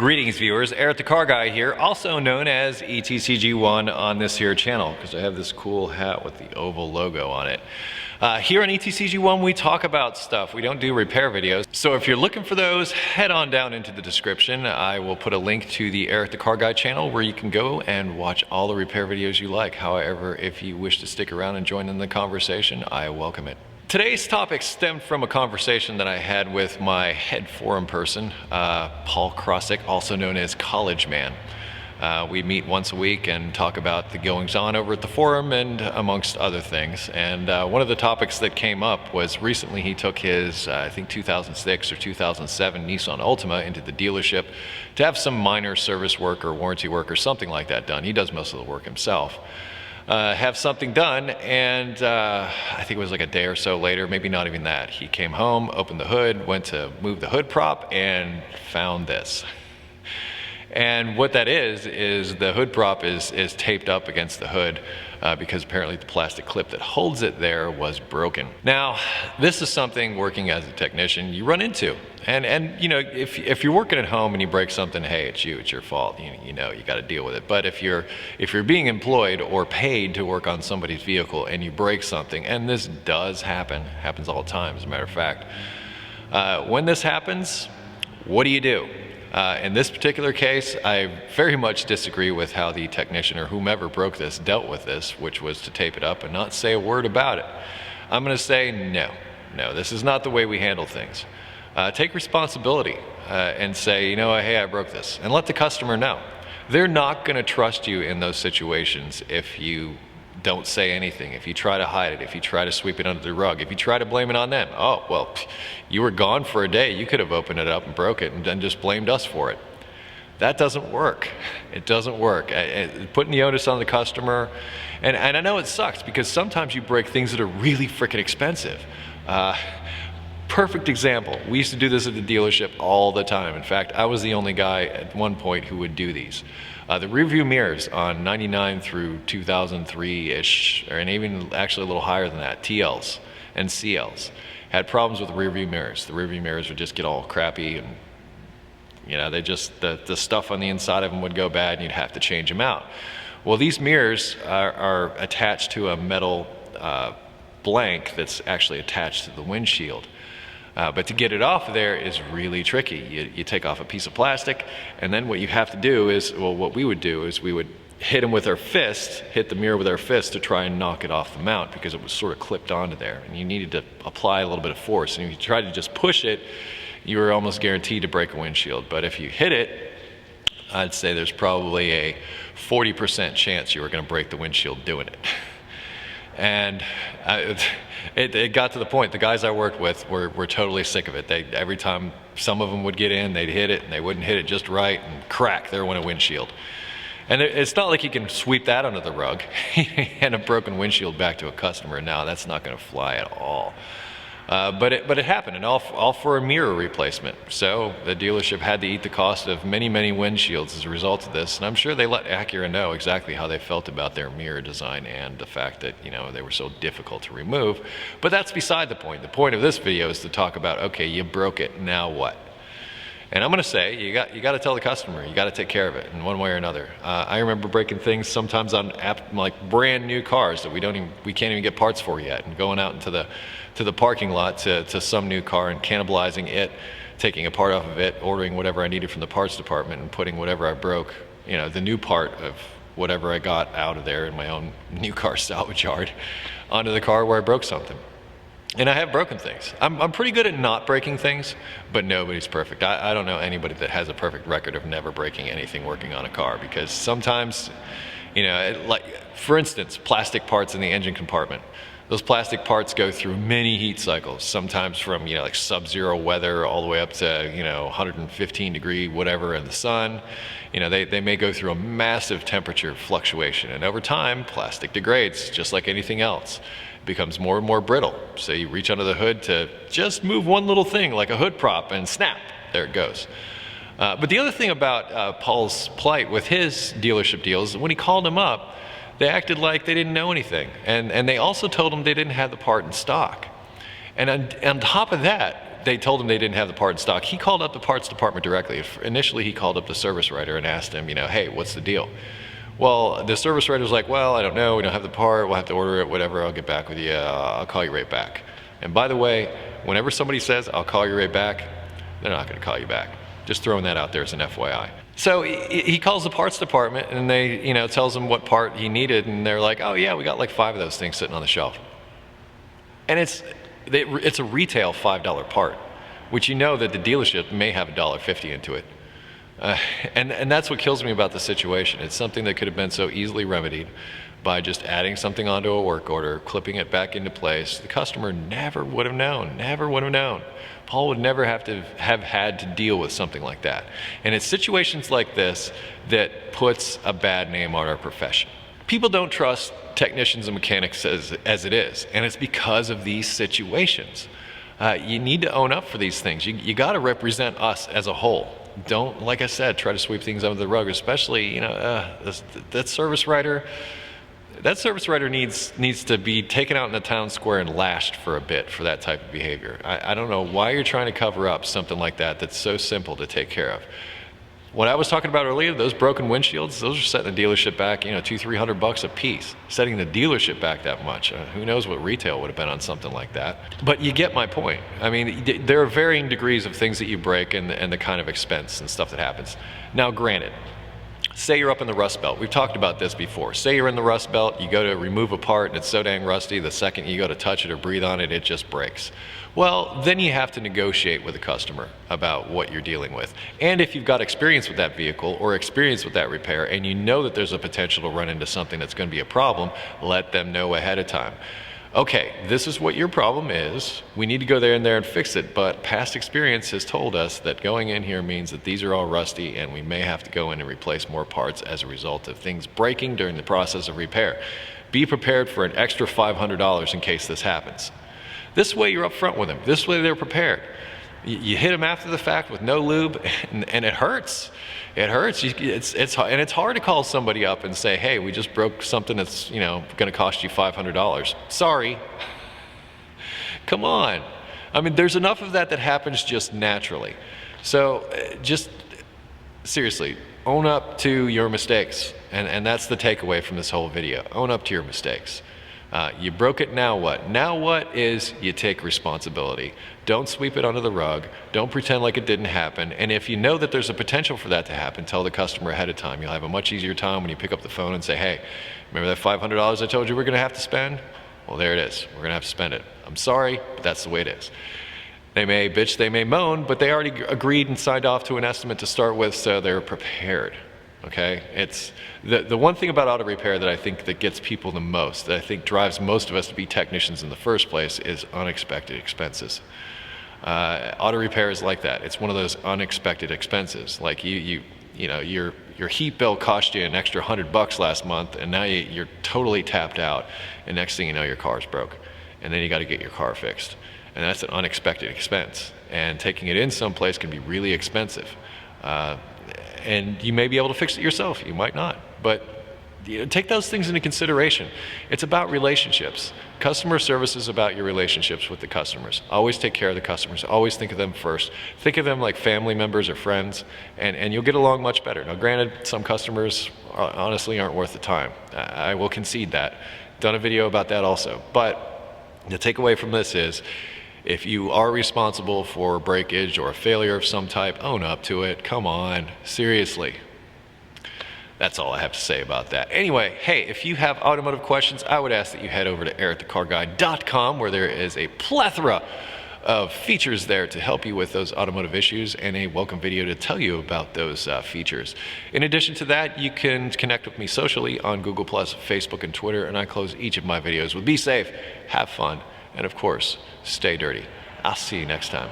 Greetings viewers, Eric the Car Guy here, also known as ETCG1 on this here channel, because I have this cool hat with the oval logo on it. Here on ETCG1 we talk about stuff, we don't do repair videos. So if you're looking for those, head on down into the description. I will put a link to the Eric the Car Guy channel where you can go and watch all the repair videos you like. However, if you wish to stick around and join in the conversation, I welcome it. Today's topic stemmed from a conversation that I had with my head forum person, Paul Krosick, also known as College Man. We meet once a week and talk about the goings-on over at the forum and amongst other things. And one of the topics that came up was recently he took his, I think 2006 or 2007 Nissan Altima into the dealership to have some minor service work or warranty work or something like that done. He does most of the work himself. Have something done, and I think it was like a day or so later, maybe not even that. He came home, opened the hood, went to move the hood prop, and found this. And what that is the hood prop is taped up against the hood because apparently the plastic clip that holds it there was broken. Now, this is something working as a technician you run into. And you know, if you're working at home and you break something, hey, it's you, it's your fault. You know, you got to deal with it. But if you're being employed or paid to work on somebody's vehicle and you break something, and this does happen, happens all the time as a matter of fact, when this happens, what do? In this particular case, I very much disagree with how the technician or whomever broke this dealt with this, which was to tape it up and not say a word about it. I'm going to say no, this is not the way we handle things. Take responsibility and say, you know, hey, I broke this, and let the customer know. They're not going to trust you in those situations if you don't say anything, if you try to hide it, if you try to sweep it under the rug, if you try to blame it on them. Oh, well, you were gone for a day. You could have opened it up and broke it and then just blamed us for it. That doesn't work. It doesn't work. Putting the onus on the customer, and I know it sucks because sometimes you break things that are really freaking expensive. Perfect example. We used to do this at the dealership all the time. In fact, I was the only guy at one point who would do these. The rear view mirrors on 99 through 2003-ish, and even actually a little higher than that, TLs and CLs, had problems with the rear view mirrors. The rear view mirrors would just get all crappy, and you know, they just, the stuff on the inside of them would go bad and you'd have to change them out. Well, these mirrors are attached to a metal blank that's actually attached to the windshield. But to get it off of there is really tricky. You take off a piece of plastic, and then what you have to do is, well, what we would do is we would hit them with our fist, hit the mirror with our fist to try and knock it off the mount because it was sort of clipped onto there, and you needed to apply a little bit of force. And if you tried to just push it, you were almost guaranteed to break a windshield. But if you hit it, I'd say there's probably a 40% chance you were going to break the windshield doing it. And it got to the point, the guys I worked with were totally sick of it. Every time some of them would get in, they'd hit it, and they wouldn't hit it just right, and crack, there went a windshield. And it's not like you can sweep that under the rug and a broken windshield back to a customer. No, that's not going to fly at all. But it happened, and all for a mirror replacement. So the dealership had to eat the cost of many windshields as a result of this, and I'm sure they let Acura know exactly how they felt about their mirror design and the fact that, you know, they were so difficult to remove. But that's beside the point. The point of this video is to talk about, okay, you broke it, now what? And I'm going to say, you got to tell the customer, you got to take care of it in one way or another. I remember breaking things sometimes on like brand new cars that we can't even get parts for yet, and going out into the parking lot to some new car and cannibalizing it, taking a part off of it, ordering whatever I needed from the parts department, and putting whatever I broke, you know, the new part of whatever I got out of there in my own new car salvage yard onto the car where I broke something. And I have broken things. I'm pretty good at not breaking things, but nobody's perfect. I don't know anybody that has a perfect record of never breaking anything working on a car, because sometimes, you know, like for instance, plastic parts in the engine compartment. Those plastic parts go through many heat cycles, sometimes from, you know, like sub-zero weather all the way up to, you know, 115 degree whatever in the sun. You know, they may go through a massive temperature fluctuation, and over time plastic degrades just like anything else. Becomes more and more brittle. So you reach under the hood to just move one little thing like a hood prop, and snap, there it goes. But the other thing about Paul's plight with his dealership deals, when he called him up, they acted like they didn't know anything. And they also told him they didn't have the part in stock. And on top of that, they told him they didn't have the part in stock. He called up the parts department directly. Initially, he called up the service writer and asked him, hey, what's the deal? Well, the service writer was like, well, I don't know. We don't have the part. We'll have to order it, whatever. I'll get back with you. I'll call you right back. And by the way, whenever somebody says, I'll call you right back, they're not going to call you back. Just throwing that out there as an FYI. So he calls the parts department and they, tells them what part he needed. And they're like, oh yeah, we got like 5 of those things sitting on the shelf. And it's a retail $5 part, which that the dealership may have $1.50 into it. And that's what kills me about the situation. It's something that could have been so easily remedied by just adding something onto a work order, clipping it back into place. The customer never would have known. Paul would never have had to deal with something like that. And it's situations like this that puts a bad name on our profession. People don't trust technicians and mechanics as it is, and it's because of these situations. You need to own up for these things. You got to represent us as a whole. Don't, like I said, try to sweep things under the rug, especially, that service writer. That service writer needs to be taken out in the town square and lashed for a bit for that type of behavior. I don't know why you're trying to cover up something like that that's so simple to take care of. What I was talking about earlier, those broken windshields, those are setting the dealership back, $200-300 a piece. Setting the dealership back that much. Who knows what retail would have been on something like that. But you get my point. I mean, there are varying degrees of things that you break and the kind of expense and stuff that happens. Now, granted, say you're up in the rust belt. We've talked about this before. Say you're in the rust belt, you go to remove a part and it's so dang rusty, the second you go to touch it or breathe on it, it just breaks. Well, then you have to negotiate with the customer about what you're dealing with. And if you've got experience with that vehicle or experience with that repair and you know that there's a potential to run into something that's going to be a problem, let them know ahead of time. Okay, this is what your problem is. We need to go there and fix it, but past experience has told us that going in here means that these are all rusty and we may have to go in and replace more parts as a result of things breaking during the process of repair. Be prepared for an extra $500 in case this happens. This way you're up front with them. This way they're prepared. You hit them after the fact with no lube and it hurts. It hurts. It's hard to call somebody up and say, hey, we just broke something that's going to cost you $500. Sorry. Come on. I mean, there's enough of that happens just naturally. So just seriously, own up to your mistakes. And that's the takeaway from this whole video. Own up to your mistakes. You broke it, now what? Now what is you take responsibility. Don't sweep it under the rug. Don't pretend like it didn't happen. And if you know that there's a potential for that to happen, tell the customer ahead of time. You'll have a much easier time when you pick up the phone and say, hey, remember that $500 I told you we're going to have to spend? Well, there it is. We're going to have to spend it. I'm sorry, but that's the way it is. They may bitch, they may moan, but they already agreed and signed off to an estimate to start with, so they're prepared. Okay, it's the one thing about auto repair that I think that gets people the most, that I think drives most of us to be technicians in the first place, is unexpected expenses. Auto repair is like that. It's one of those unexpected expenses. Like your heat bill cost you an extra $100 last month, and now you're totally tapped out. And next thing you know, your car's broke, and then you got to get your car fixed, and that's an unexpected expense. And taking it in someplace can be really expensive. And you may be able to fix it yourself, you might not, but take those things into consideration. It's about relationships. Customer service is about your relationships with the customers. Always take care of the customers, always think of them first. Think of them like family members or friends, and you'll get along much better. Now granted, some customers honestly aren't worth the time. I will concede that. Done a video about that also, but the takeaway from this is, if you are responsible for breakage or a failure of some type, own up to it. Come on, seriously. That's all I have to say about that. Anyway, hey, if you have automotive questions, I would ask that you head over to ericthecarguy.com, where there is a plethora of features there to help you with those automotive issues and a welcome video to tell you about those features. In addition to that, you can connect with me socially on Google+, Facebook, and Twitter, and I close each of my videos with be safe, have fun, and of course, stay dirty. I'll see you next time.